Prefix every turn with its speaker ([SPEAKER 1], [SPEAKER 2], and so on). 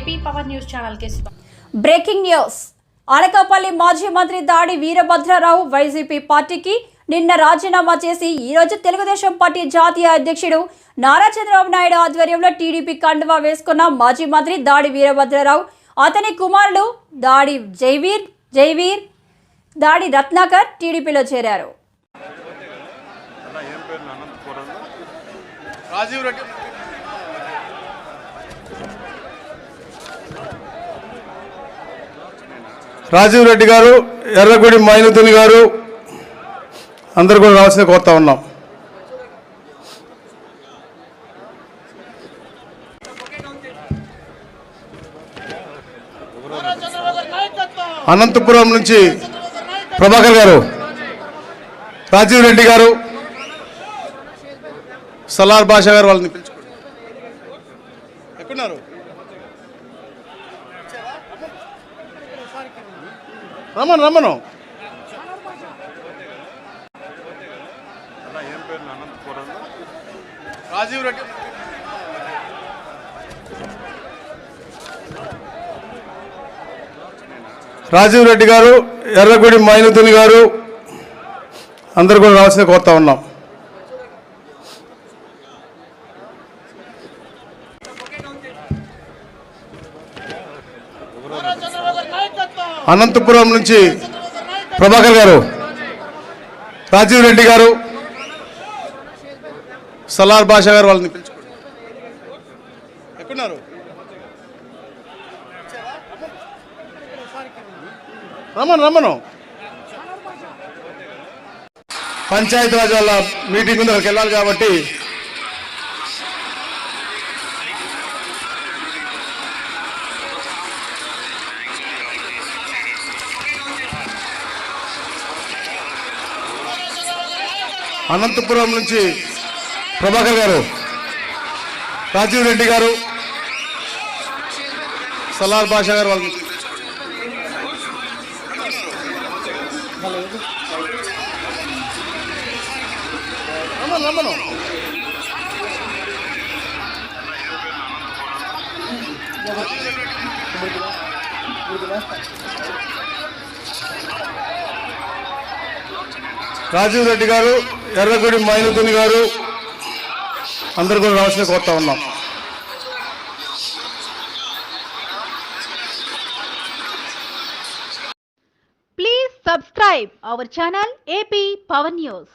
[SPEAKER 1] AP power news channel కి
[SPEAKER 2] breaking news Anakapalli మాజీ మంత్రి దాడి వీరభద్రరావు వైసీపీ పార్టీకి నిన్న రాజీనామా చేసి ఈ రోజు తెలుగుదేశం పార్టీ జాతీయ అధ్యక్షుడు నారా చంద్రబాబు నాయుడు ఆధ్వర్యంలో టీడీపీ కండువా వేసుకున్న మాజీ మంత్రి దాడి వీరభద్రరావు అతని కుమారుడు దాడి జైవీర్ దాడి రత్నాకర్ టీడీపీలో చేరారు.
[SPEAKER 3] రాజీవ్ రెడ్డి గారు, ఎర్రగుడి మైనుతుని గారు అందరూ కూడా రావాల్సిన కోరుతా ఉన్నాం. అనంతపురం నుంచి ప్రభాకర్ గారు, రాజీవ్ రెడ్డి గారు, సలార్ బాషా గారు వాళ్ళని పిలుచుకోండి. ఎక్కడున్నారు? రమ్మను. రాజీవ్ రెడ్డి, రాజీవ్ రెడ్డి గారు, ఎర్రగుడి మైనుతుని గారు అందరూ కూడా రావాల్సిన కోరుతా ఉన్నాం. అనంతపురం నుంచి ప్రభాకర్ గారు, రాజీవ్ రెడ్డి గారు, సలార్ బాషా గారు వాళ్ళని పిలుచుకోండి. ఎక్కడున్నారు? రమ్మను. పంచాయతీ రాజ్ వాళ్ళ మీటింగ్ ఉంది, అక్కడికి వెళ్ళాలి కాబట్టి అనంతపురం నుంచి ప్రభాకర్ గారు, రాజీవ్ రెడ్డి గారు, సలార్ బాషా గారు వాళ్ళని రమ్మను. రాజీవ్ రెడ్డి గారు, ఎర్రగుడి మైనుతుని గారు అందరూ కూడా రావాల్సిన కోరుతా ఉన్నాం.
[SPEAKER 4] Please subscribe our channel AP Power News.